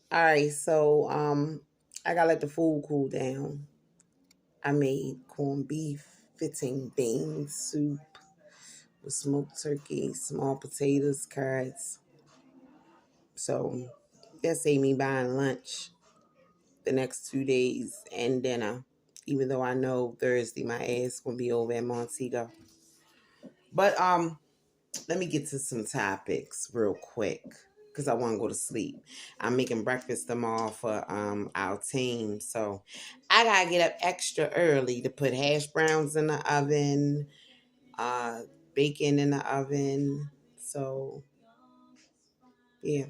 All right, so I gotta let the food cool down. I made corned beef, 15 bean soup with smoked turkey, small potatoes, carrots. So that saved me buying lunch the next 2 days and dinner. Even though I know Thursday my ass gonna be over at Montego. But let me get to some topics real quick because I want to go to sleep. I'm making breakfast tomorrow for our team, so I gotta get up extra early to put hash browns in the oven, uh, bacon in the oven. So yeah.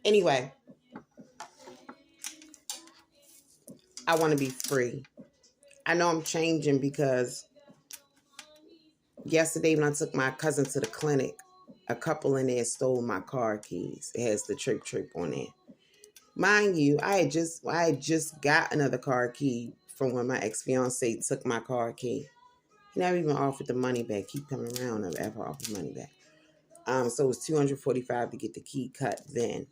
Anyway, I want to be free. I know I'm changing because yesterday when I took my cousin to the clinic, a couple in there stole my car keys. It has the trick on it. Mind you, I had just got another car key from when my ex fiance took my car key. He never even offered the money back. Keep coming around, never ever offered money back. So it was $245 to get the key cut. Then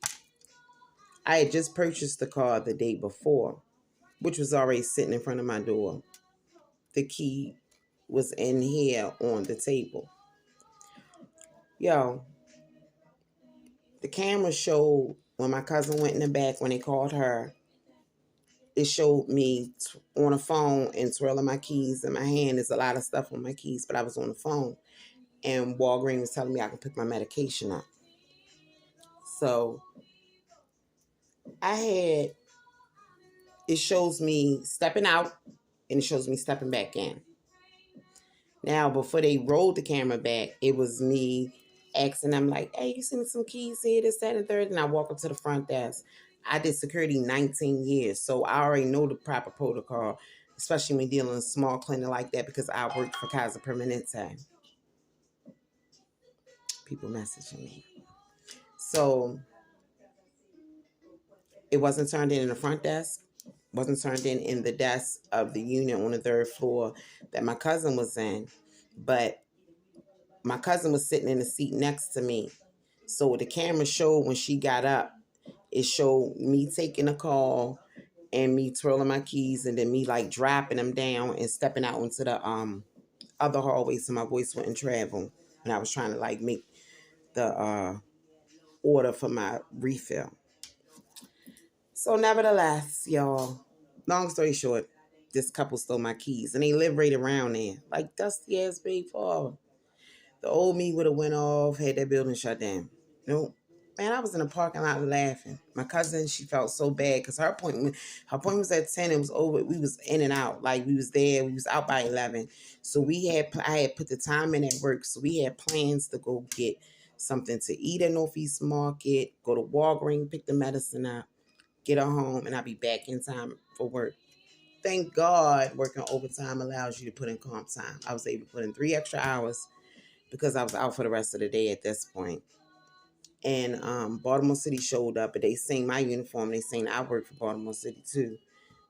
I had just purchased the car the day before, which was already sitting in front of my door. The key was in here on the table. Yo, the camera showed when my cousin went in the back when they called her. It showed me on a phone and twirling my keys in my hand. There's a lot of stuff on my keys, but I was on the phone. And Walgreens was telling me I can pick my medication up. So I had, it shows me stepping out and it shows me stepping back in. Now, before they rolled the camera back, it was me asking them, like, hey, you send me some keys here, this, that, and the third. And I walk up to the front desk. I did security 19 years, so I already know the proper protocol, especially when dealing in a small clinic like that because I worked for Kaiser Permanente. People messaging me. So it wasn't turned in the front desk, wasn't turned in the desk of the unit on the third floor that my cousin was in. But my cousin was sitting in the seat next to me. So the camera showed when she got up, it showed me taking a call and me twirling my keys and then me like dropping them down and stepping out into the other hallway so my voice wouldn't travel. And I was trying to like make the order for my refill. So nevertheless, y'all, long story short, this couple stole my keys and they live right around there. Like dusty ass big father. The old me would have went off, had that building shut down. Nope. Man, I was in the parking lot laughing. My cousin, she felt so bad because her appointment was at 10. It was over. We was in and out. Like we was there. We was out by 11. So I had put the time in at work. So we had plans to go get something to eat at Northeast Market, go to Walgreens, pick the medicine up, get her home, and I'll be back in time for work. Thank God working overtime allows you to put in comp time. I was able to put in 3 extra hours because I was out for the rest of the day at this point. And Baltimore City showed up, but they seen my uniform. They seen I work for Baltimore City too.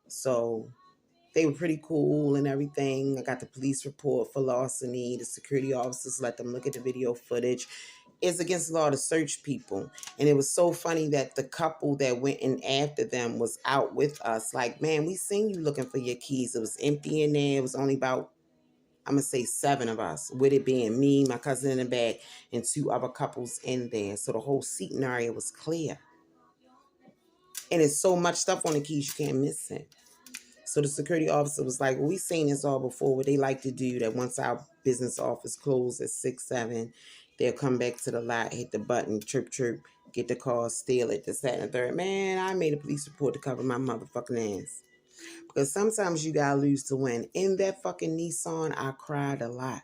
So they were pretty cool and everything. I got the police report for larceny. The security officers let them look at the video footage. It's against the law to search people. And it was so funny that the couple that went in after them was out with us. Like, man, we seen you looking for your keys. It was empty in there. It was only about, I'm going to say 7 of us, with it being me, my cousin in the back, and 2 other couples in there. So the whole seating area was clear. And it's so much stuff on the keys, you can't miss it. So the security officer was like, well, we seen this all before. What they like to do, that once our business office closed at 6, 7, they'll come back to the lot, hit the button, chirp, chirp, get the car, steal it, this, that, and the third. Man, I made a police report to cover my motherfucking ass. Because sometimes you gotta lose to win. In that fucking Nissan, I cried a lot.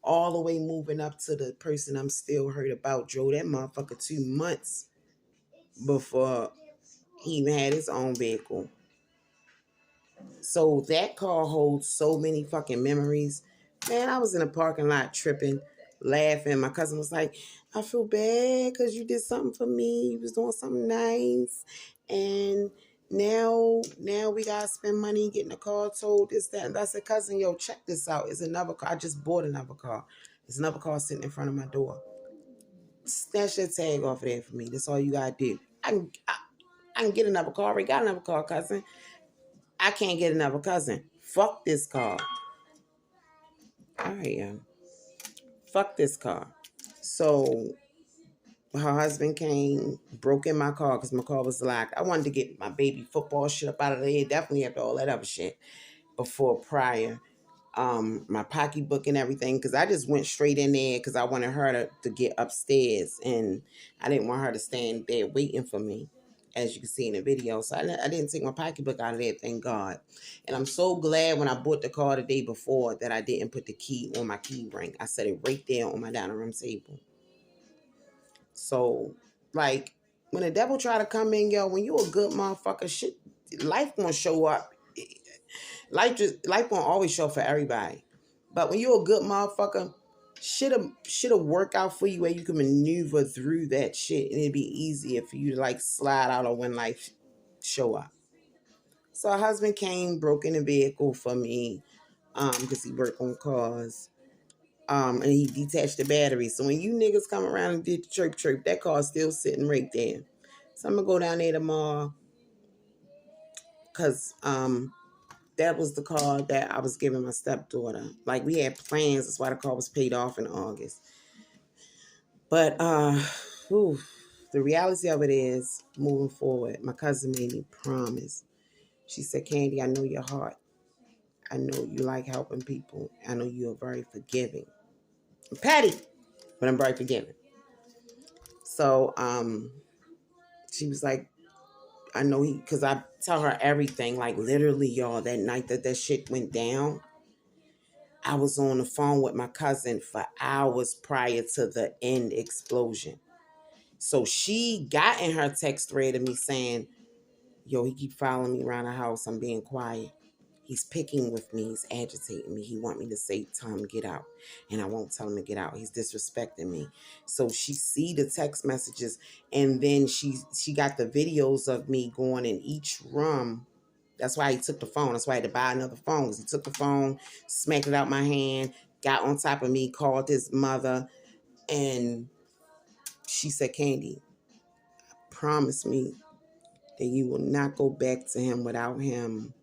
All the way moving up to the person I'm still hurt about, drove that motherfucker 2 months before he even had his own vehicle. So that car holds so many fucking memories. Man, I was in a parking lot tripping, laughing. My cousin was like, I feel bad because you did something for me. You was doing something nice. And now we gotta spend money getting a car towed, this, that. And I said, cousin, yo, check this out. It's another car. I just bought another car. There's another car sitting in front of my door. Snatch your tag off of there for me. That's all you gotta do. I can get another car. I already got another car, cousin. I can't get another cousin. Fuck this car. All right, yeah. Fuck this car. So her husband came, broke in my car because my car was locked. I wanted to get my baby football shit up out of there. Definitely after all that other shit before prior. My pocketbook and everything, because I just went straight in there because I wanted her to get upstairs, and I didn't want her to stand there waiting for me, as you can see in the video. So I didn't take my pocketbook out of there, thank God. And I'm so glad when I bought the car the day before that I didn't put the key on my key ring. I set it right there on my dining room table. So, like, when the devil try to come in, yo, when you a good motherfucker, shit, life gonna show up. Life won't always show for everybody. But when you're a good motherfucker, shit'll work out for you where you can maneuver through that shit, and it'd be easier for you to like slide out of when life show up. So her husband came, broke in the vehicle for me, because he worked on cars. And he detached the battery. So when you niggas come around and did the chirp, that car's still sitting right there. So I'm gonna go down there tomorrow, because that was the car that I was giving my stepdaughter. Like, we had plans. That's why the car was paid off in August. But the reality of it is, moving forward, my cousin made me promise. She said, Candy, I know your heart. I know you like helping people. I know you are very forgiving. I'm petty, but I'm very forgiving. So she was like, I know because I tell her everything. Like, literally, y'all, that night that shit went down, I was on the phone with my cousin for hours prior to the end explosion. So she got in her text thread of me saying, yo, he keep following me around the house. I'm being quiet. He's picking with me. He's agitating me. He want me to say, tell him to get out. And I won't tell him to get out. He's disrespecting me. So she see the text messages, and then she got the videos of me going in each room. That's why he took the phone. That's why I had to buy another phone, because he took the phone, smacked it out my hand, got on top of me, called his mother, and she said, Candy, promise me that you will not go back to him without him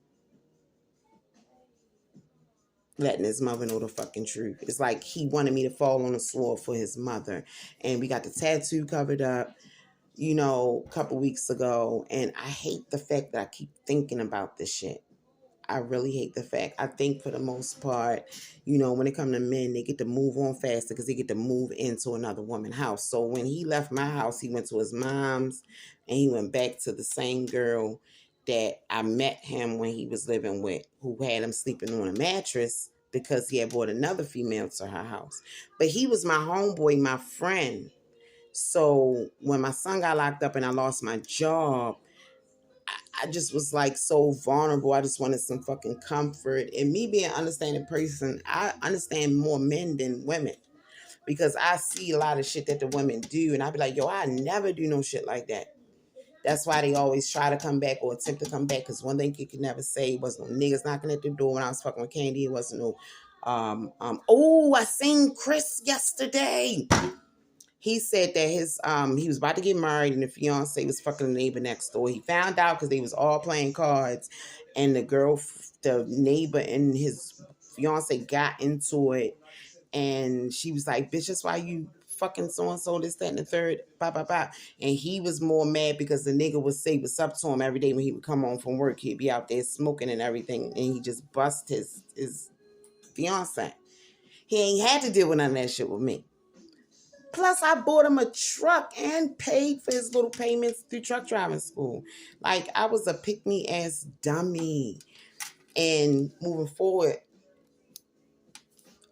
letting his mother know the fucking truth. It's like he wanted me to fall on the sword for his mother. And we got the tattoo covered up, a couple weeks ago. And I hate the fact that I keep thinking about this shit. I really hate the fact. I think for the most part, when it comes to men, they get to move on faster because they get to move into another woman's house. So when he left my house, he went to his mom's, and he went back to the same girl that I met him when he was living with, who had him sleeping on a mattress because he had brought another female to her house. But he was my homeboy, my friend. So when my son got locked up and I lost my job, I just was like so vulnerable. I just wanted some fucking comfort. And me being an understanding person, I understand more men than women, because I see a lot of shit that the women do. And I be like, yo, I never do no shit like that. That's why they always try to come back or attempt to come back. Because one thing you could never say was no niggas knocking at the door when I was fucking with Candy. It wasn't no, I seen Chris yesterday. He said that he was about to get married and the fiance was fucking the neighbor next door. He found out because they was all playing cards, and the neighbor and his fiance got into it, and she was like, bitch, that's why you fucking so-and-so, this, that, and the third, blah, blah, blah. And he was more mad because the nigga would say what's up to him every day when he would come home from work. He'd be out there smoking and everything, and he just bust his fiance. He ain't had to deal with none of that shit with me. Plus, I bought him a truck and paid for his little payments through truck driving school. Like, I was a pick-me-ass dummy. And moving forward,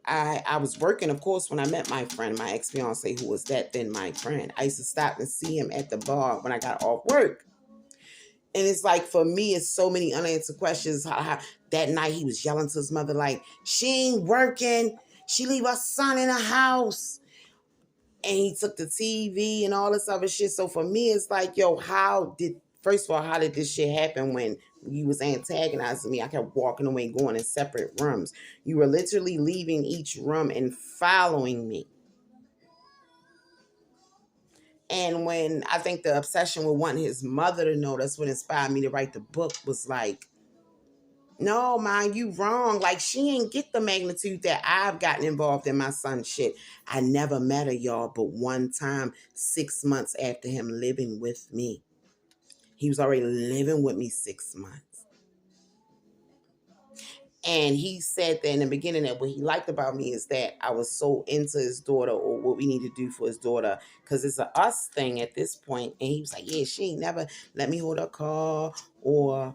I was working, of course, when I met my friend, my ex-fiance, who was then my friend. I used to stop and see him at the bar when I got off work. And it's like, for me, it's so many unanswered questions. How that night he was yelling to his mother, like, she ain't working. She leave her son in the house. And he took the TV and all this other shit. So for me, it's like, yo, first of all, how did this shit happen when you was antagonizing me? I kept walking away, going in separate rooms. You were literally leaving each room and following me. And when I think the obsession with wanting his mother to know, that's what inspired me to write the book, was like, no, man, you wrong. Like, she ain't get the magnitude that I've gotten involved in my son's shit. I never met her, y'all, but one time, 6 months after him living with me. He was already living with me 6 months. And he said that in the beginning that what he liked about me is that I was so into his daughter, or what we need to do for his daughter, because it's a us thing at this point. And he was like, yeah, she ain't never let me hold her car, or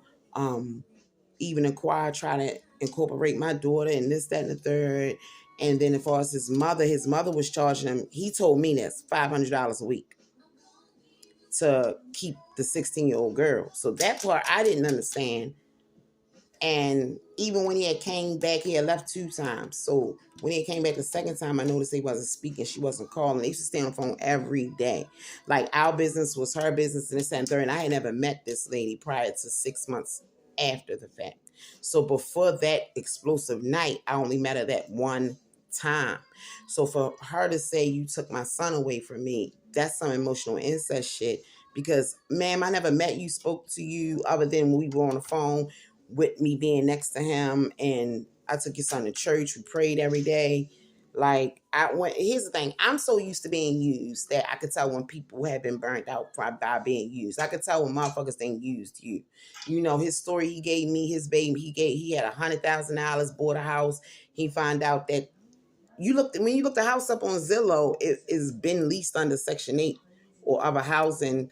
even inquire, try to incorporate my daughter and this, that, and the third. And then as far as his mother was charging him, he told me that's $500 a week to keep the 16-year-old girl. So that part I didn't understand. And even when he had came back, he had left 2 times. So when he came back the second time, I noticed he wasn't speaking. She wasn't calling. They used to stay on the phone every day. Like, our business was her business, and this, that, and third. And I had never met this lady prior to 6 months after the fact. So before that explosive night, I only met her that one time. So for her to say, you took my son away from me, that's some emotional incest shit. Because, ma'am, I never met you, spoke to you, other than when we were on the phone with me being next to him, and I took your son to church. We prayed every day. Like, here's the thing. I'm so used to being used that I could tell when people have been burnt out by being used. I could tell when motherfuckers didn't used you. You know, his story, he gave me his baby. He had $100,000, bought a house. He found out that when you look the house up on Zillow, it has been leased under Section 8 or other housing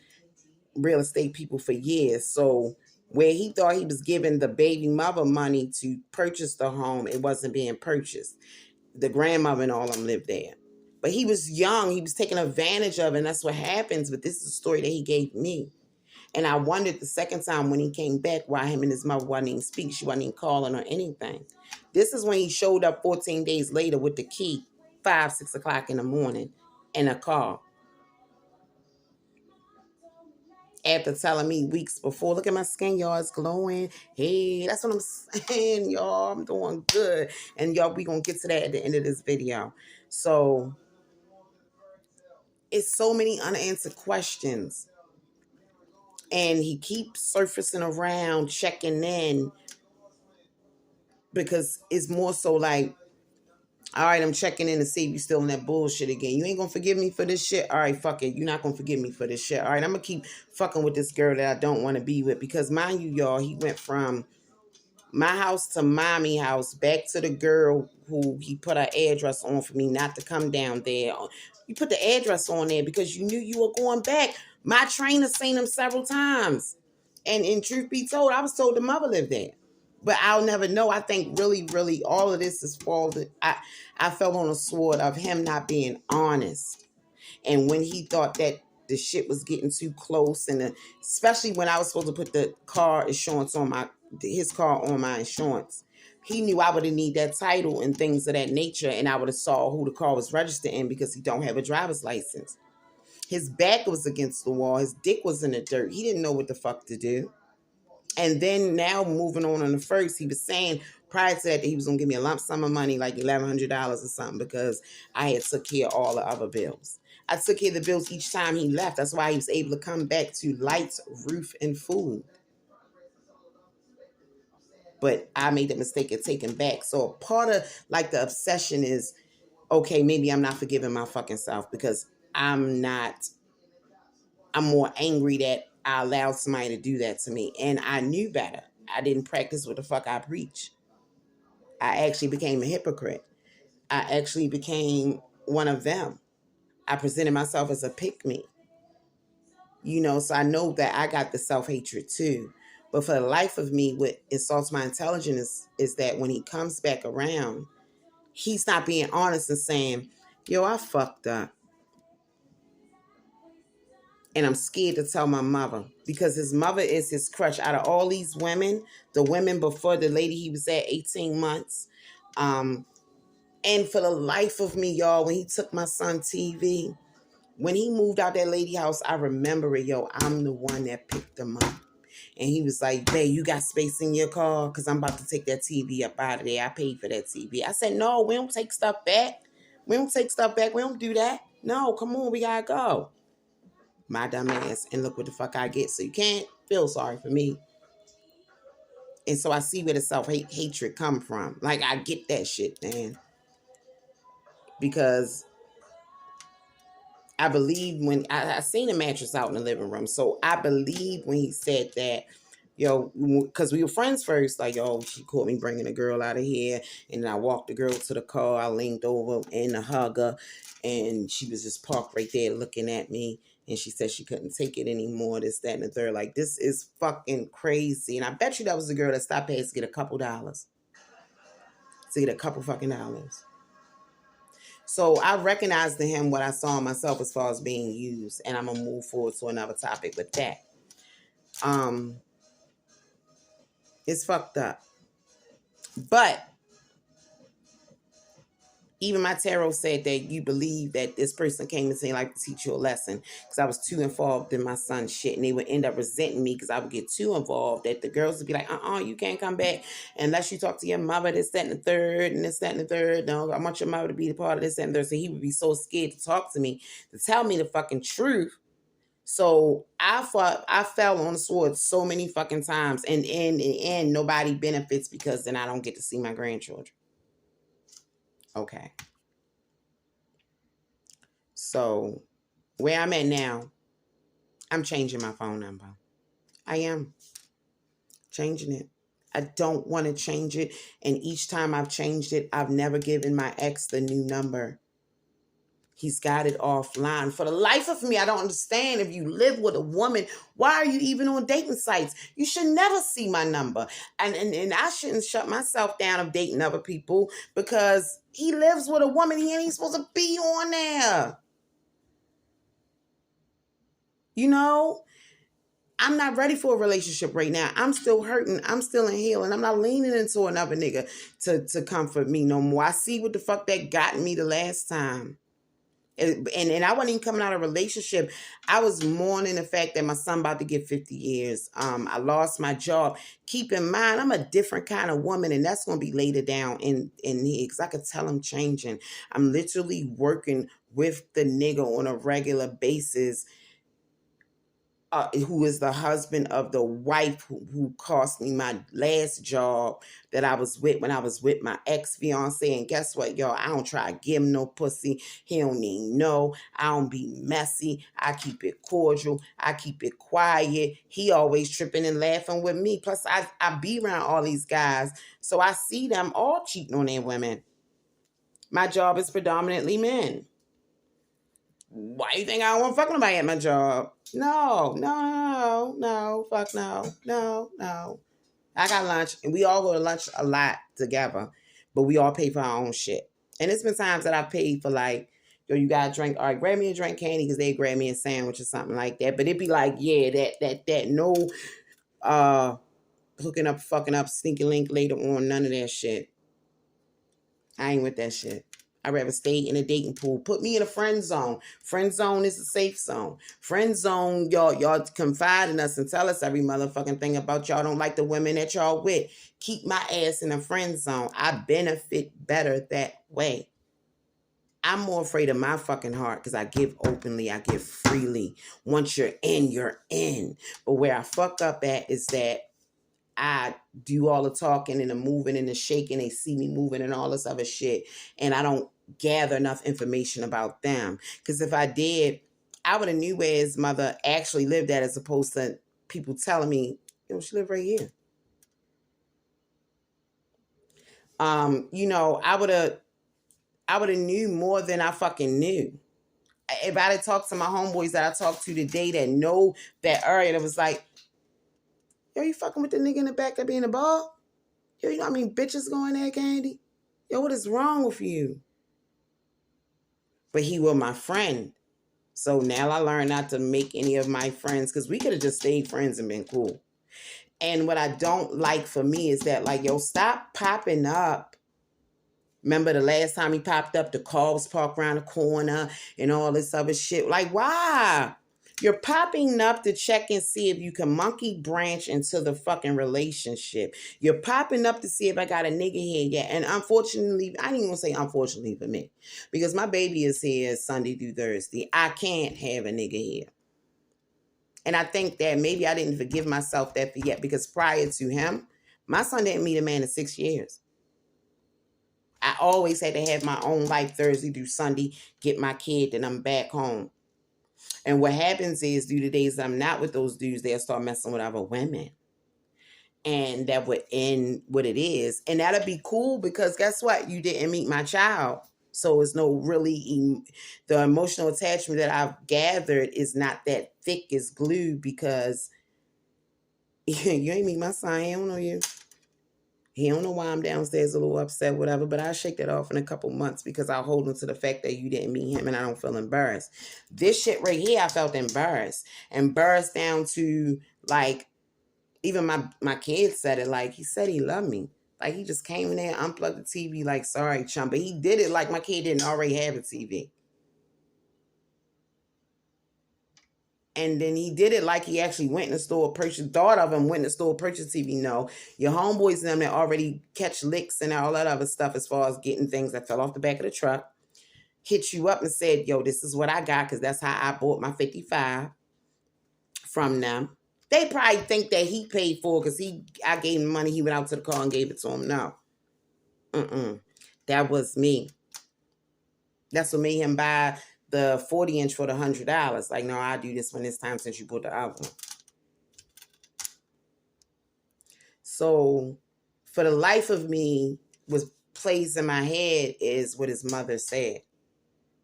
real estate people for years. So where he thought he was giving the baby mother money to purchase the home, it wasn't being purchased. The grandmother and all of them lived there. But he was young. He was taken advantage of, and that's what happens. But this is a story that he gave me. And I wondered the second time when he came back why him and his mother wasn't even speak. She wasn't even calling or anything. This is when he showed up 14 days later with the key, 5, 6 o'clock in the morning, in a car. After telling me weeks before, look at my skin, y'all, it's glowing. Hey, that's what I'm saying, y'all. I'm doing good. And y'all, we going to get to that at the end of this video. So, it's so many unanswered questions. And he keeps surfacing around, checking in. Because it's more so like, all right, I'm checking in to see if you still in that bullshit again. You ain't gonna forgive me for this shit? All right, fuck it. You're not gonna forgive me for this shit. All right, I'm gonna keep fucking with this girl that I don't want to be with. Because mind you, y'all, he went from my house to mommy house, back to the girl who he put her address on for me not to come down there. You put the address on there because you knew you were going back. My trainer seen him several times. And in truth be told, I was told the mother lived there. But I'll never know. I think really, really all of this is faulted. I fell on a sword of him not being honest. And when he thought that the shit was getting too close, and especially when I was supposed to put the car insurance on his car on my insurance, he knew I would have need that title and things of that nature, and I would have saw who the car was registered in because he don't have a driver's license. His back was against the wall. His dick was in the dirt. He didn't know what the fuck to do. And then now moving on the first, he was saying prior to that he was going to give me a lump sum of money, like $1,100 or something, because I had took care of all the other bills. I took care of the bills each time he left. That's why he was able to come back to lights, roof, and food. But I made the mistake of taking back. So part of like the obsession is, okay, maybe I'm not forgiving my fucking self because I'm more angry that I allowed somebody to do that to me. And I knew better. I didn't practice what the fuck I preach. I actually became a hypocrite. I actually became one of them. I presented myself as a pick-me. You know, so I know that I got the self-hatred too. But for the life of me, what insults my intelligence is that when he comes back around, he's not being honest and saying, yo, I fucked up. And I'm scared to tell my mother because his mother is his crush. Out of all these women, the women before the lady he was at 18 months, and for the life of me, y'all, when he took my son TV, when he moved out that lady house, I remember it, yo, I'm the one that picked him up. And he was like, babe, you got space in your car? Because I'm about to take that TV up out of there. I paid for that TV. I said, no, we don't take stuff back. We don't take stuff back. We don't do that. No, come on, we got to go. my dumb ass, and look what the fuck I get. So you can't feel sorry for me. And so I see where the self-hatred come from. Like, I get that shit, man. Because I believe when I seen a mattress out in the living room. So I believe when he said that, yo, because we were friends first, like, yo, she caught me bringing a girl out of here. And then I walked the girl to the car. I leaned over in to hug her. And she was just parked right there looking at me. And she said she couldn't take it anymore, this, that, and the third. Like, this is fucking crazy. And I bet you that was the girl that stopped past to get a couple dollars. To get a couple fucking dollars. So I recognized in him what I saw in myself as far as being used. And I'm going to move forward to another topic with that. It's fucked up. But even my tarot said that you believe that this person came and saying like to teach you a lesson, because I was too involved in my son's shit, and they would end up resenting me because I would get too involved, that the girls would be like, you can't come back unless you talk to your mother, this, that, and the third, and this, that, and the third. No, I want your mother to be a part of this, that, and the third. So he would be so scared to talk to me, to tell me the fucking truth. So I fell on the sword so many fucking times, and in the end, nobody benefits because then I don't get to see my grandchildren. Okay. So where I'm at now, I'm changing my phone number. I am changing it. I don't want to change it. And each time I've changed it, I've never given my ex the new number. He's got it offline. For the life of me, I don't understand. If you live with a woman, why are you even on dating sites? You should never see my number. And I shouldn't shut myself down of dating other people because he lives with a woman. He ain't supposed to be on there. You know, I'm not ready for a relationship right now. I'm still hurting. I'm still in healing. I'm not leaning into another nigga to comfort me no more. I see what the fuck that got me the last time. And I wasn't even coming out of a relationship. I was mourning the fact that my son about to get 50 years. I lost my job. Keep in mind, I'm a different kind of woman, and that's going to be later down in here because I could tell I'm changing. I'm literally working with the nigga on a regular basis. Who is the husband of the wife who cost me my last job that I was with when I was with my ex-fiance. And guess what, y'all? I don't try to give him no pussy. He don't need no. I don't be messy. I keep it cordial. I keep it quiet. He always tripping and laughing with me. Plus, I be around all these guys, so I see them all cheating on their women. My job is predominantly men. Why do you think I don't want to fuck nobody at my job? No, fuck no. I got lunch, and we all go to lunch a lot together, but we all pay for our own shit. And it's been times that I've paid for like, yo, you got a drink? All right, grab me a drink, Candy, because they grab me a sandwich or something like that. But it'd be like, yeah, that no hooking up, fucking up, sneaky link later on, none of that shit. I ain't with that shit. I'd rather stay in a dating pool. Put me in a friend zone. Friend zone is a safe zone. Friend zone, y'all confide in us and tell us every motherfucking thing about y'all don't like the women that y'all with. Keep my ass in a friend zone. I benefit better that way. I'm more afraid of my fucking heart because I give openly, I give freely. Once you're in, you're in. But where I fuck up at is that I do all the talking and the moving and the shaking. They see me moving and all this other shit. And I don't gather enough information about them. Because if I did, I would have knew where his mother actually lived at as opposed to people telling me, she lived right here. I would have knew more than I fucking knew. If I had talked to my homeboys that I talked to today that know that area, that was like, yo, you fucking with the nigga in the back that be in the bar? Yo, you know what I mean? Bitches going there, Candy? Yo, what is wrong with you? But he was my friend. So now I learned not to make any of my friends, because we could have just stayed friends and been cool. And what I don't like for me is that, like, yo, stop popping up. Remember the last time he popped up, the car was parked around the corner and all this other shit. Like, why? You're popping up to check and see if you can monkey branch into the fucking relationship. You're popping up to see if I got a nigga here yet. And unfortunately, I didn't even say unfortunately for me, because my baby is here Sunday through Thursday. I can't have a nigga here. And I think that maybe I didn't forgive myself that yet, because prior to him, my son didn't meet a man in 6 years. I always had to have my own life Thursday through Sunday, get my kid, then I'm back home. And what happens is, due to days I'm not with those dudes, they'll start messing with other women. And that would end what it is. And that'll be cool, because guess what? You didn't meet my child. So it's no really, the emotional attachment that I've gathered is not that thick as glue, because you ain't meet my son. He don't know you. He don't know why I'm downstairs a little upset, whatever, but I'll shake that off in a couple months, because I'll hold on to the fact that you didn't meet him and I don't feel embarrassed. This shit right here, I felt embarrassed. Embarrassed down to, like, even my kid said it, like, he said he loved me. Like, he just came in there, unplugged the TV, like, sorry, chum. But he did it like my kid didn't already have a TV. And then he did it like he actually went in the store, purchased, thought of him, went in the store, purchased TV. No, your homeboys and them that already catch licks and all that other stuff as far as getting things that fell off the back of the truck, hit you up and said, yo, this is what I got, because that's how I bought my 55 from them. They probably think that he paid for it, because I gave him money, he went out to the car and gave it to him. No. That was me. That's what made him buy the 40-inch for the $100. Like, no, I'll do this one this time since you bought the other one. So, for the life of me, what plays in my head is what his mother said.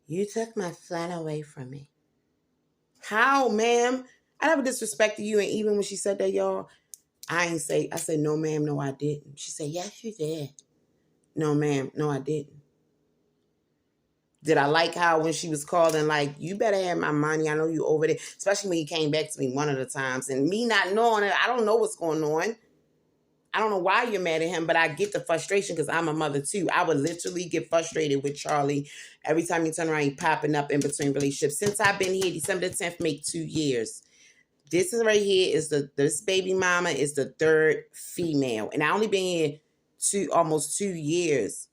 You took my son away from me. How, ma'am? I never disrespected you. And even when she said that, y'all, I said, no, ma'am, no, I didn't. She said, yes, you did. No, ma'am, no, I didn't. Did I like how when she was calling, like, you better have my money, I know you over there, especially when he came back to me one of the times, and me not knowing it, I don't know what's going on. I don't know why you're mad at him, but I get the frustration, because I'm a mother too. I would literally get frustrated with Charlie every time you turn around, he popping up in between relationships. Since I've been here, December the 10th, make 2 years. This is right here is this baby mama is the third female, and I only been here almost 2 years.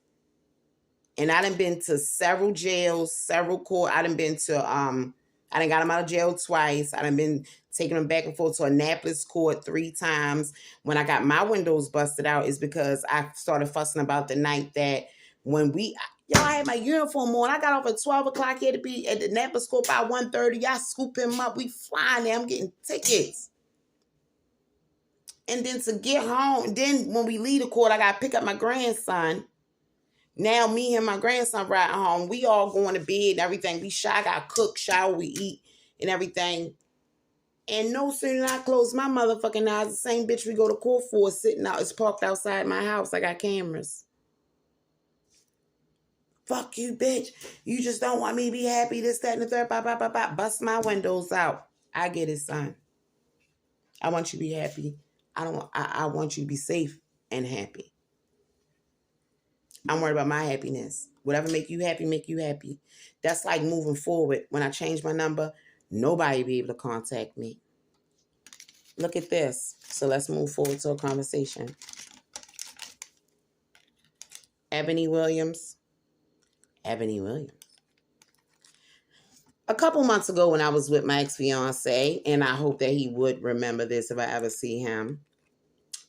And I done been to several jails, several court. I done been to, I done got him out of jail twice. I done been taking him back and forth to Annapolis court 3 times. When I got my windows busted out is because I started fussing about the night that when I had my uniform on. I got off at 12 o'clock. He had to be at the Annapolis court by 1:30. Y'all scoop him up. We flying there. I'm getting tickets. And then to get home, then when we leave the court, I got to pick up my grandson. Now me and my grandson riding home. We all going to bed and everything. We shy, got cook, shower, we eat and everything. And no sooner than I close my motherfucking eyes, the same bitch we go to court for is sitting out, is parked outside my house. I got cameras. Fuck you, bitch. You just don't want me to be happy, this, that, and the third. Bop, bop, bop, bop. Bust my windows out. I get it, son. I want you to be happy. I want you to be safe and happy. I'm worried about my happiness. Whatever make you happy. That's like moving forward. When I change my number, nobody be able to contact me. Look at this. So let's move forward to a conversation. Ebony Williams. A couple months ago when I was with my ex-fiance, and I hope that he would remember this if I ever see him,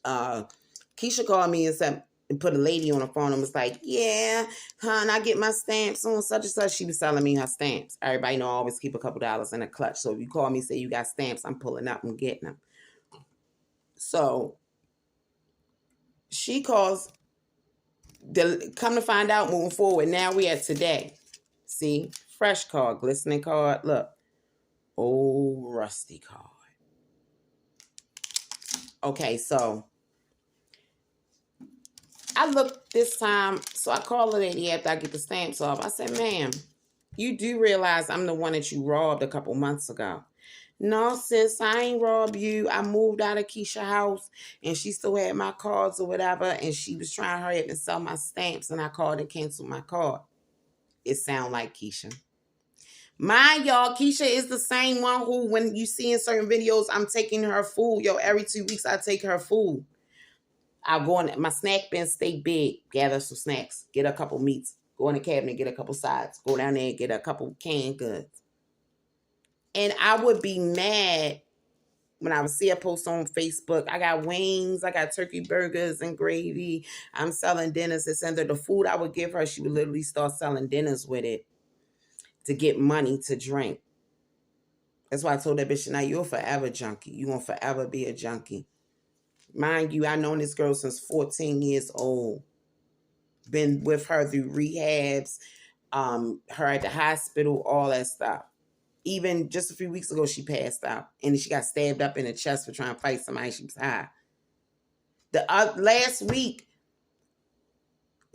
Keisha called me and said, and put a lady on the phone and was like, yeah, hon, I get my stamps on such and such. She was selling me her stamps. Everybody know I always keep a couple dollars in a clutch. So if you call me and say you got stamps, I'm pulling up and getting them. So she calls, come to find out, moving forward, now we at today. See, fresh card, glistening card. Look, old rusty card. Okay, so I looked this time, so I called the lady after I get the stamps off. I said, ma'am, you do realize I'm the one that you robbed a couple months ago. No, sis, I ain't robbed you. I moved out of Keisha's house, and she still had my cards or whatever, and she was trying to hurry up and sell my stamps, and I called and canceled my card. It sound like Keisha. Mind y'all, Keisha is the same one who, when you see in certain videos, I'm taking her food. Yo, every 2 weeks, I take her food. I'll go in my snack bin, stay big, gather some snacks, get a couple meats, go in the cabinet, get a couple sides, go down there and get a couple canned goods. And I would be mad when I would see her post on Facebook, I got wings, I got turkey burgers and gravy. I'm selling dinners. It's under the food I would give her. She would literally start selling dinners with it to get money to drink. That's why I told that bitch, now you're a forever junkie. You won't forever be a junkie. Mind you, I've known this girl since 14 years old. Been with her through rehabs, her at the hospital, all that stuff. Even just a few weeks ago, she passed out. And she got stabbed up in the chest for trying to fight somebody. She was high. The last week,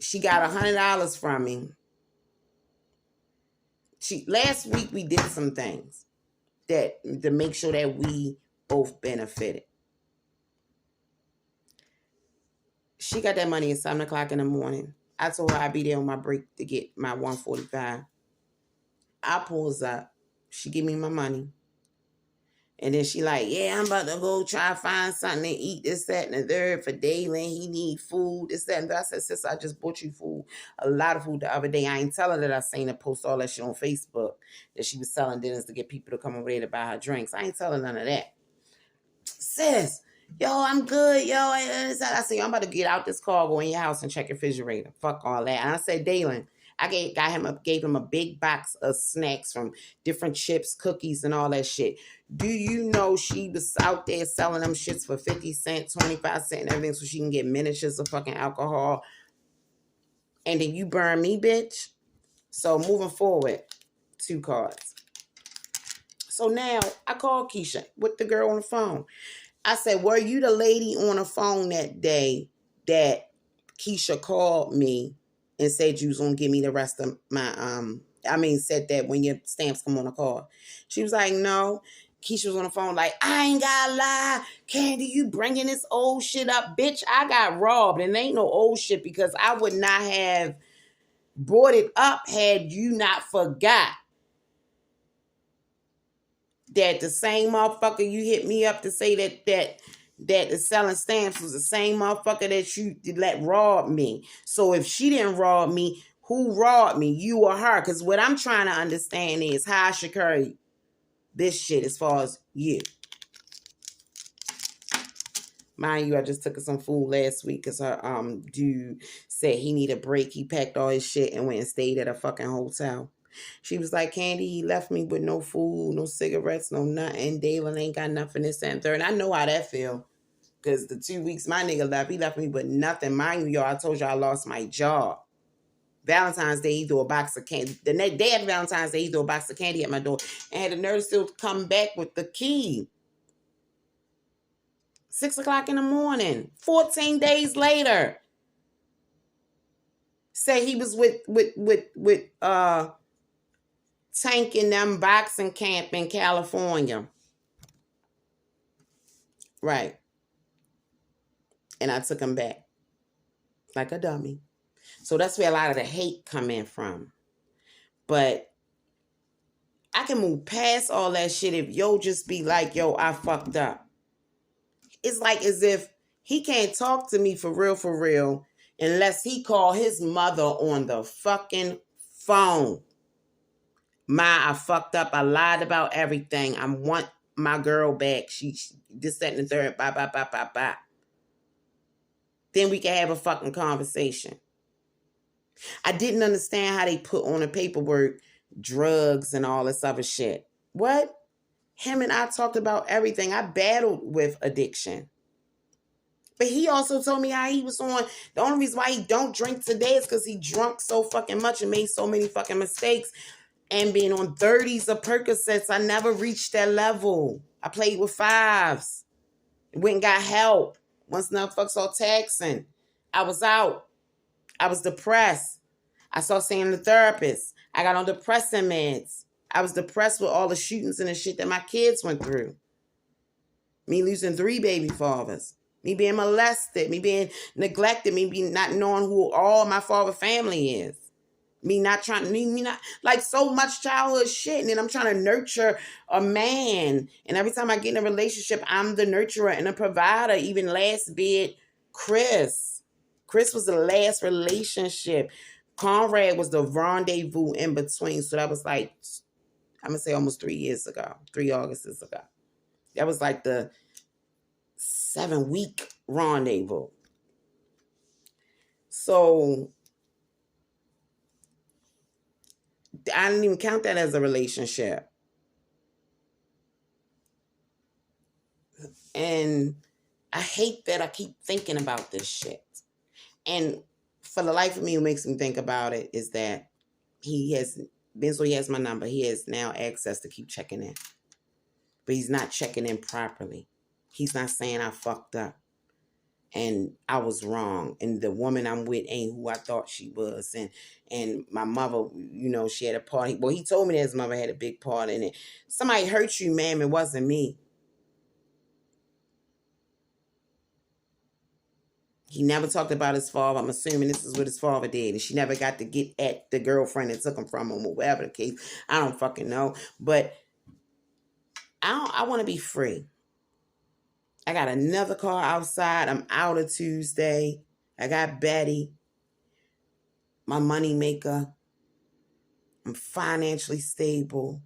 she got $100 from me. Last week, we did some things that to make sure that we both benefited. She got that money at 7 o'clock in the morning. I told her I'd be there on my break to get my 145. I pulls up. She give me my money. And then she like, yeah, I'm about to go try to find something to eat, this, that, and the third for Dalen. He need food, this, that, and that. I said, sis, I just bought you food. A lot of food the other day. I ain't tell her that I seen her post all that shit on Facebook, that she was selling dinners to get people to come over there to buy her drinks. I ain't telling none of that. Sis, yo, I'm good, yo. I said, I'm about to get out this car, go in your house and check your refrigerator. Fuck all that. And I said, Dalen, I gave him a big box of snacks from different chips, cookies, and all that shit. Do you know she was out there selling them shits for 50 cents, 25 cents, and everything so she can get miniatures of fucking alcohol? And then you burn me, bitch? So moving forward, 2 cards. So now I called Keisha with the girl on the phone. I said, were you the lady on the phone that day that Keisha called me and said you was going to give me the rest of my, said that when your stamps come on the call? She was like, no. Keisha was on the phone like, I ain't gotta lie. Candy, you bringing this old shit up. Bitch, I got robbed. And ain't no old shit because I would not have brought it up had you not forgot that the same motherfucker you hit me up to say that the selling stamps was the same motherfucker that you let rob me. So if she didn't rob me, who robbed me? You or her? Because what I'm trying to understand is how I should carry this shit as far as you. Mind you, I just took her some food last week because her dude said he need a break. He packed all his shit and went and stayed at a fucking hotel. She was like, Candy, he left me with no food, no cigarettes, no nothing. Dalen ain't got nothing, this and third. And I know how that feel. Because the 2 weeks my nigga left, he left me with nothing. Mind you, y'all, I told you I lost my job. Valentine's Day, he threw a box of candy. The next day after Valentine's Day, he threw a box of candy at my door. And had the nerve still come back with the key. 6 o'clock in the morning. 14 days later. Say he was with Tank in them boxing camp in California. Right. And I took him back. Like a dummy. So that's where a lot of the hate come in from. But I can move past all that shit if yo just be like, yo, I fucked up. It's like as if he can't talk to me for real, unless he call his mother on the fucking phone. I fucked up. I lied about everything. I want my girl back. She this, that, and the third. Bye. Then we can have a fucking conversation. I didn't understand how they put on the paperwork drugs and all this other shit. What? Him and I talked about everything. I battled with addiction. But he also told me how he was on. The only reason why he don't drink today is because he drunk so fucking much and made so many fucking mistakes. And being on 30s of Percocets, I never reached that level. I played with 5s. Went and got help. Once enough fucks all taxing. I was out. I was depressed. I started seeing the therapist. I got on depressant meds. I was depressed with all the shootings and the shit that my kids went through. Me losing 3 baby fathers. Me being molested. Me being neglected. Me being not knowing who all my father family is. Me not trying, me not, like so much childhood shit. And then I'm trying to nurture a man. And every time I get in a relationship, I'm the nurturer and a provider. Even last bit, Chris. Chris was the last relationship. Conrad was the rendezvous in between. So that was like, I'm going to say almost 3 years ago. 3 Augusts ago. That was like the 7-week rendezvous. So I didn't even count that as a relationship. And I hate that I keep thinking about this shit. And for the life of me, what makes me think about it is that he has my number. He has now access to keep checking in. But he's not checking in properly. He's not saying I fucked up and I was wrong, and the woman I'm with ain't who I thought she was, and my mother, she had a part. Well, he told me that his mother had a big part in it. Somebody hurt you, ma'am. It wasn't me. He never talked about his father. I'm assuming this is what his father did, and she never got to get at the girlfriend that took him from him, or whatever the case. I don't fucking know, but I want to be free. I got another car outside. I'm out of Tuesday. I got Betty, my money maker. I'm financially stable.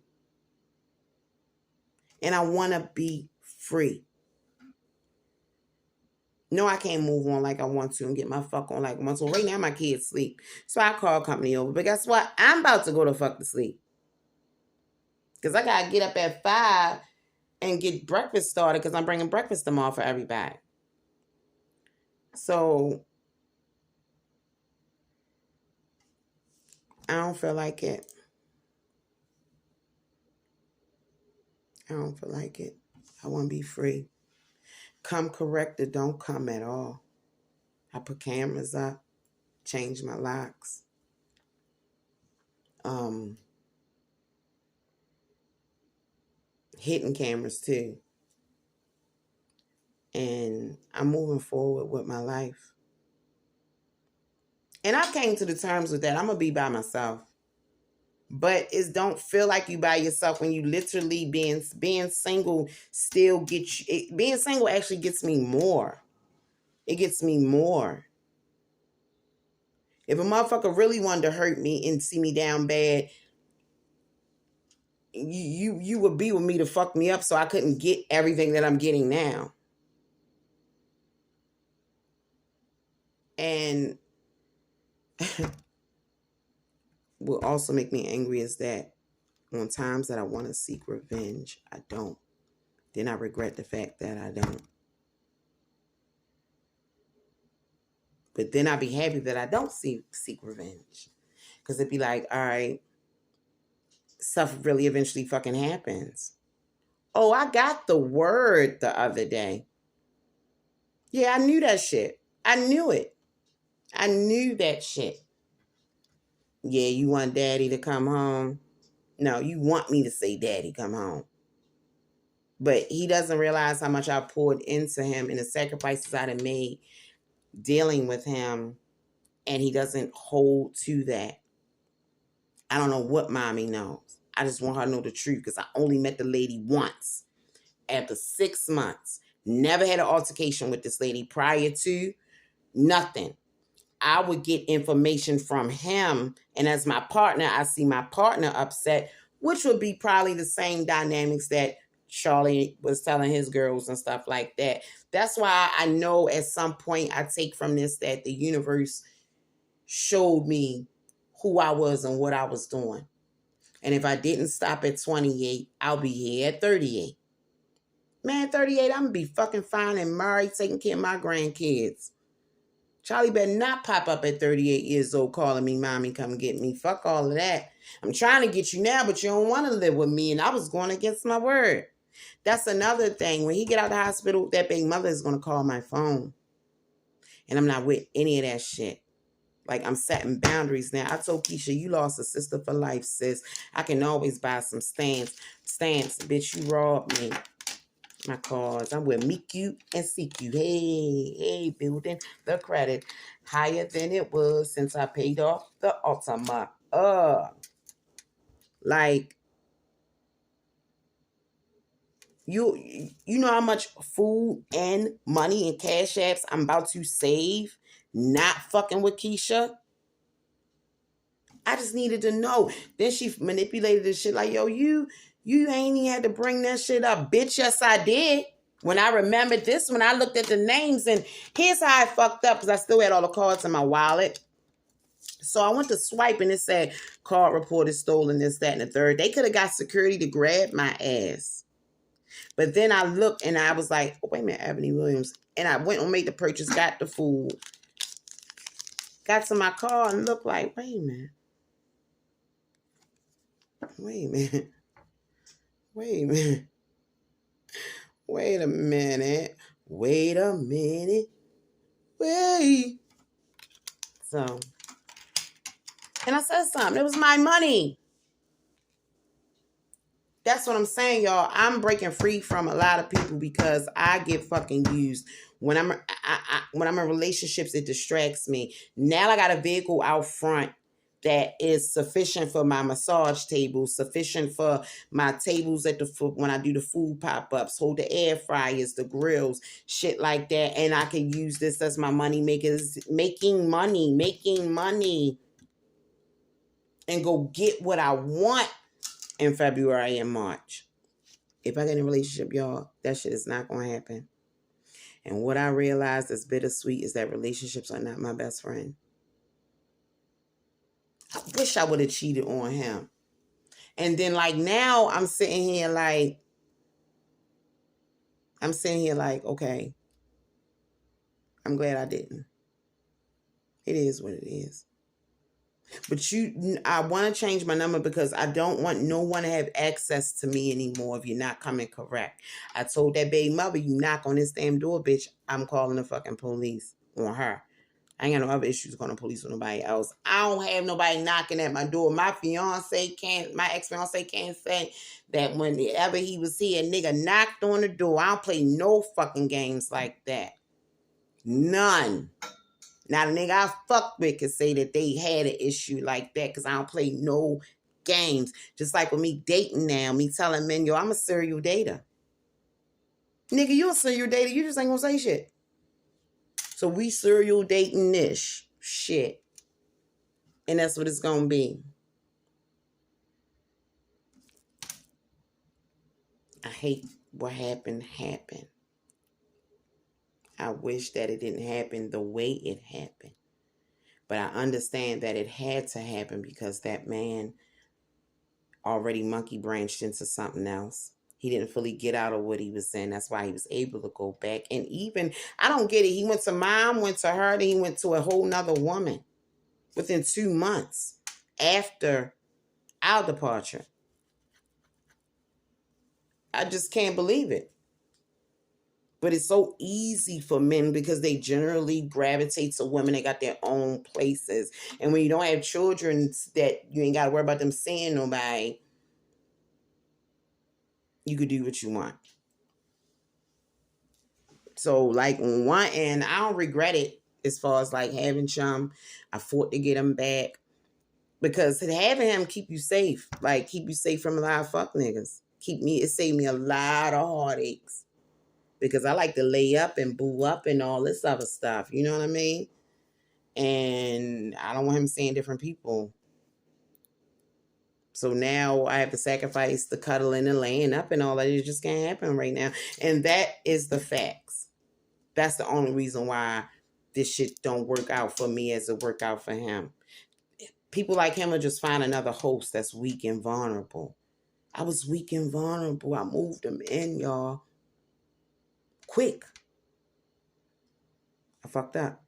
And I want to be free. No, I can't move on like I want to and get my fuck on like I want to. Right now, my kids sleep. So I call company over. But guess what? I'm about to go to fuck to sleep. Because I got to get up at 5 and get breakfast started because I'm bringing breakfast tomorrow for everybody. So I don't feel like it. I don't feel like it. I want to be free. Come correct or don't come at all. I put cameras up, change my locks. Hidden cameras too. And I'm moving forward with my life. And I came to the terms with that. I'm going to be by myself. But it don't feel like you by yourself when you literally being single still gets you. Being single actually gets me more. It gets me more. If a motherfucker really wanted to hurt me and see me down bad, you would be with me to fuck me up so I couldn't get everything that I'm getting now. And what also make me angry is that on times that I want to seek revenge, I don't. Then I regret the fact that I don't. But then I'd be happy that I don't seek revenge. Because it'd be like, all right, stuff really eventually fucking happens. Oh, I got the word the other day. Yeah, I knew that shit. I knew it. I knew that shit. Yeah, you want daddy to come home? No, you want me to say daddy come home. But he doesn't realize how much I poured into him and the sacrifices I had made dealing with him. And he doesn't hold to that. I don't know what mommy knows. I just want her to know the truth because I only met the lady once. After 6 months. Never had an altercation with this lady prior to. Nothing. I would get information from him. And as my partner, I see my partner upset, which would be probably the same dynamics that Charlie was telling his girls and stuff like that. That's why I know at some point I take from this that the universe showed me who I was and what I was doing. And if I didn't stop at 28, I'll be here at 38. Man, 38, I'm going to be fucking fine and married, taking care of my grandkids. Charlie better not pop up at 38 years old calling me mommy, come get me. Fuck all of that. I'm trying to get you now, but you don't want to live with me. And I was going against my word. That's another thing. When he get out of the hospital, that baby mother is going to call my phone. And I'm not with any of that shit. Like, I'm setting boundaries now. I told Keisha, you lost a sister for life, sis. I can always buy some stamps. Bitch, you robbed me. My cards. I'm with Meet You and Seek You. Hey, building the credit higher than it was since I paid off the Ultima. Like, you know how much food and money and cash apps I'm about to save not fucking with Keisha? I just needed to know. Then she manipulated this shit like, yo, you You ain't even had to bring that shit up. Bitch, yes, I did. When I remembered this, when I looked at the names, and here's how I fucked up, because I still had all the cards in my wallet. So I went to swipe, and it said, card reported stolen, this, that, and the third. They could have got security to grab my ass. But then I looked, and I was like, oh, wait a minute, Ebony Williams. And I went and made the purchase, got the food, got to my car, and looked like, wait a minute. Wait a minute. Wait a minute. Wait a minute. Wait a minute. Wait. So, and I said something. It was my money. That's what I'm saying, y'all. I'm breaking free from a lot of people because I get fucking used. When I'm in relationships, it distracts me. Now I got a vehicle out front that is sufficient for my massage table, sufficient for my tables at the when I do the food pop-ups, hold the air fryers, the grills, shit like that. And I can use this as my money makers, making money, and go get what I want in February and March. If I get in a relationship, y'all, that shit is not going to happen. And what I realized is bittersweet is that relationships are not my best friend. I wish I would have cheated on him. And then, like, now I'm sitting here like, okay, I'm glad I didn't. It is what it is. But I want to change my number because I don't want no one to have access to me anymore if you're not coming correct. I told that baby mother, you knock on this damn door, bitch, I'm calling the fucking police on her. I ain't got no other issues calling the police on nobody else. I don't have nobody knocking at my door. My ex-fiance can't say that whenever he was here, a nigga knocked on the door. I don't play no fucking games like that. None. Now, the nigga I fucked with could say that they had an issue like that because I don't play no games. Just like with me dating now, me telling men, yo, I'm a serial dater. Nigga, you a serial dater. You just ain't gonna say shit. So we serial dating this shit. And that's what it's gonna be. I hate what happened. I wish that it didn't happen the way it happened. But I understand that it had to happen because that man already monkey branched into something else. He didn't fully get out of what he was in. That's why he was able to go back. And even, I don't get it. He went to mom, went to her, then he went to a whole nother woman within 2 months after our departure. I just can't believe it. But it's so easy for men because they generally gravitate to women that got their own places. And when you don't have children that you ain't got to worry about them seeing nobody, you could do what you want. So, like, on one end, I don't regret it as far as, like, having Chum. I fought to get him back. Because having him keep you safe. Like, keep you safe from a lot of fuck niggas. It saved me a lot of heartaches. Because I like to lay up and boo up and all this other stuff. You know what I mean? And I don't want him seeing different people. So now I have to sacrifice the cuddling and laying up and all that. It just can't happen right now. And that is the facts. That's the only reason why this shit don't work out for me as it work out for him. People like him will just find another host that's weak and vulnerable. I was weak and vulnerable. I moved him in, y'all. Quick. I fucked up.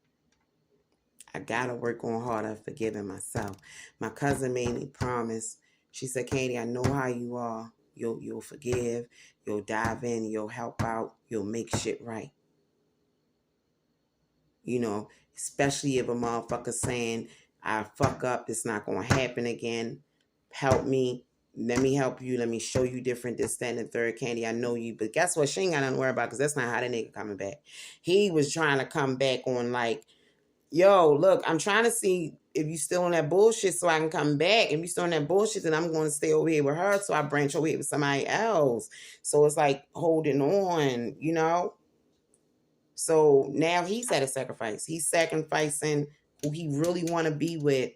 I gotta work on harder forgiving myself. My cousin made me promise. She said, Katie, I know how you are. You'll forgive. You'll dive in. You'll help out. You'll make shit right. You know, especially if a motherfucker saying, I fuck up, it's not going to happen again. Help me. Let me help you. Let me show you different, this, that, and the third. Candy, I know you. But guess what? She ain't got nothing to worry about because that's not how the nigga coming back. He was trying to come back on like, yo, look, I'm trying to see if you still on that bullshit so I can come back. If you still on that bullshit, then I'm going to stay over here with her so I branch over here with somebody else. So it's like holding on, you know? So now he's at a sacrifice. He's sacrificing who he really want to be with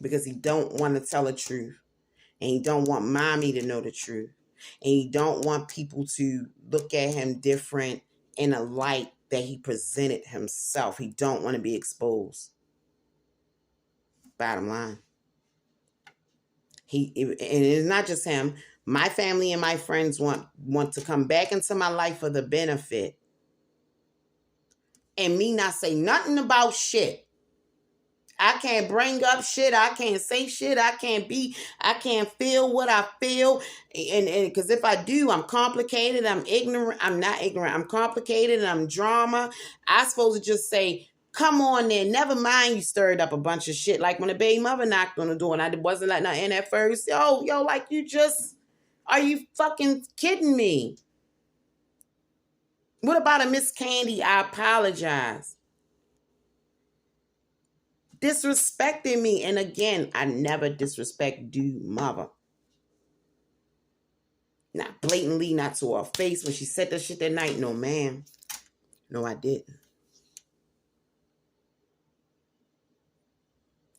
because he don't want to tell the truth. And he don't want mommy to know the truth. And he don't want people to look at him different in a light that he presented himself. He don't want to be exposed. Bottom line. And it's not just him. My family and my friends want to come back into my life for the benefit. And me not say nothing about shit. I can't bring up shit. I can't say shit. I can't feel what I feel. And because if I do, I'm complicated. I'm ignorant. I'm not ignorant. I'm complicated and I'm drama. I supposed to just say, come on then. Never mind you stirred up a bunch of shit. Like when the baby mother knocked on the door and I wasn't like nothing at first. Yo, like are you fucking kidding me? What about a Miss Candy? I apologize. Disrespecting me. And again, I never disrespect mother. Not blatantly, not to her face when she said that shit that night. No, ma'am. No, I didn't.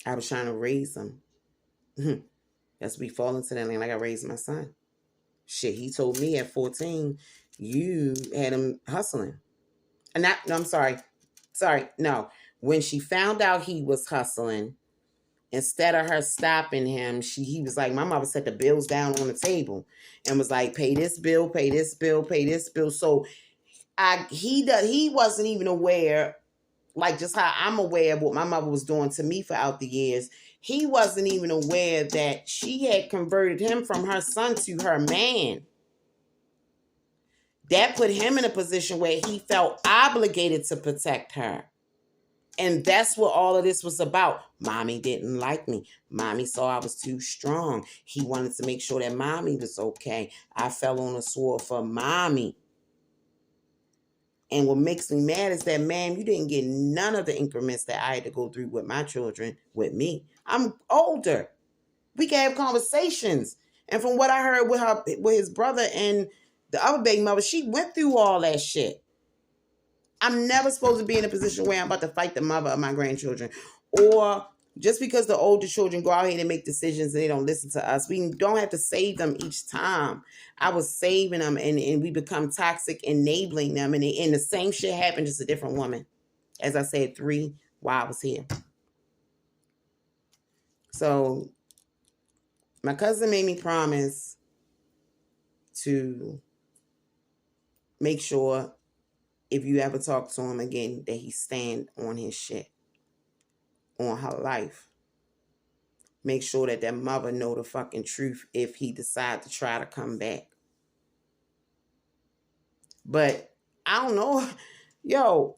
I was trying to raise him. That's we fall into that lane like I raised my son. Shit, he told me at 14, you had him hustling. And no, I'm sorry. No. When she found out he was hustling, instead of her stopping him, he was like, my mother set the bills down on the table and was like, pay this bill, pay this bill, pay this bill. So he wasn't even aware, like just how I'm aware of what my mother was doing to me throughout the years. He wasn't even aware that she had converted him from her son to her man. That put him in a position where he felt obligated to protect her. And that's what all of this was about. Mommy didn't like me. Mommy saw I was too strong. He wanted to make sure that mommy was okay. I fell on a sword for mommy. And what makes me mad is that, man, you didn't get none of the increments that I had to go through with my children, with me. I'm older. We can have conversations. And from what I heard with his brother and the other baby mother, she went through all that shit. I'm never supposed to be in a position where I'm about to fight the mother of my grandchildren. Or just because the older children go out here and make decisions and they don't listen to us, we don't have to save them each time. I was saving them and we become toxic, enabling them. And the same shit happened, just a different woman. As I said, 3 while I was here. So my cousin made me promise to make sure if you ever talk to him again, that he stand on his shit, on her life. Make sure that mother know the fucking truth if he decide to try to come back. But I don't know. Yo,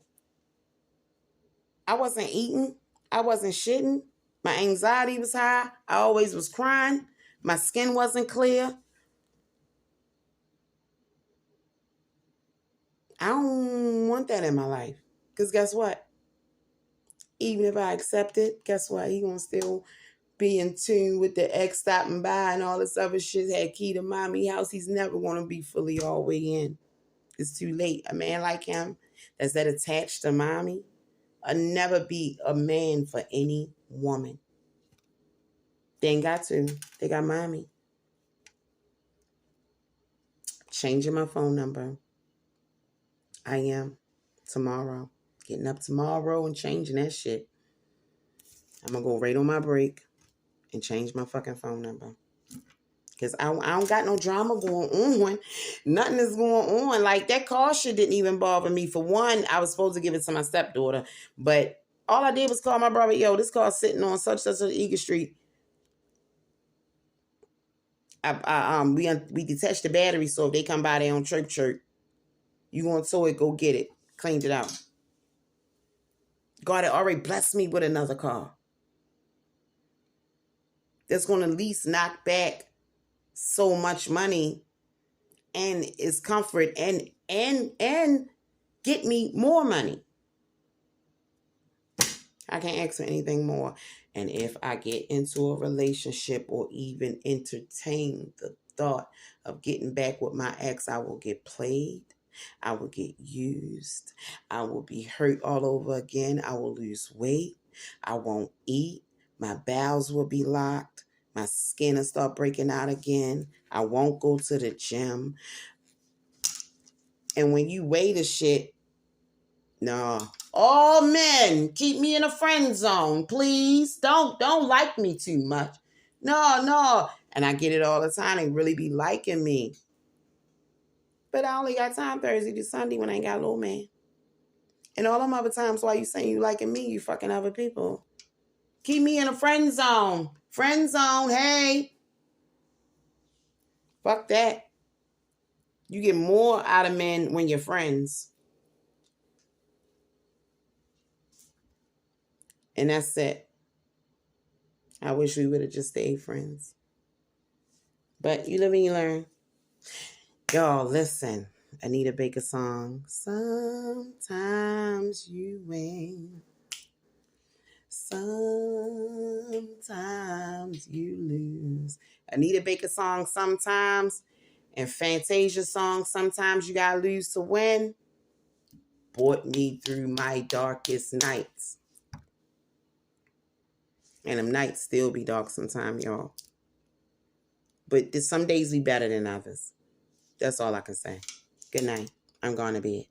I wasn't eating. I wasn't shitting. My anxiety was high. I always was crying. My skin wasn't clear. I don't want that in my life. Because guess what? Even if I accept it, guess what? He gonna still be in tune with the ex stopping by and all this other shit. Had key to mommy house. He's never gonna be fully all the way in. It's too late. A man like him that's that attached to mommy will never be a man for any woman. They ain't got to. They got mommy. Changing my phone number. I am tomorrow. Getting up tomorrow and changing that shit. I'm going to go right on my break and change my fucking phone number. Because I don't got no drama going on. Nothing is going on. Like, that car shit didn't even bother me. For one, I was supposed to give it to my stepdaughter. But all I did was call my brother, yo, this car's sitting on such Eagle Street. We detached the battery, so if they come by there on chirp, you going to tow it, go get it. Cleaned it out. God had already blessed me with another car. That's going to at least knock back so much money and its comfort and get me more money. I can't ask for anything more. And if I get into a relationship or even entertain the thought of getting back with my ex, I will get played. I will get used. I will be hurt all over again. I will lose weight. I won't eat. My bowels will be locked. My skin will start breaking out again. I won't go to the gym. And when you weigh the shit, no. All men, keep me in a friend zone, please. Don't like me too much. No. And I get it all the time. They really be liking me. But I only got time Thursday to Sunday when I ain't got a little man. And all them other times why you saying you liking me, you fucking other people. Keep me in a friend zone. Friend zone, hey. Fuck that. You get more out of men when you're friends. And that's it. I wish we would have just stayed friends. But you live and you learn. Y'all, listen. Anita Baker song. Sometimes you win. Sometimes you lose. Anita Baker song, Sometimes. And Fantasia song, Sometimes You Gotta Lose to Win. Brought me through my darkest nights. And them nights still be dark sometimes, y'all. But some days be better than others. That's all I can say. Good night. I'm going to bed.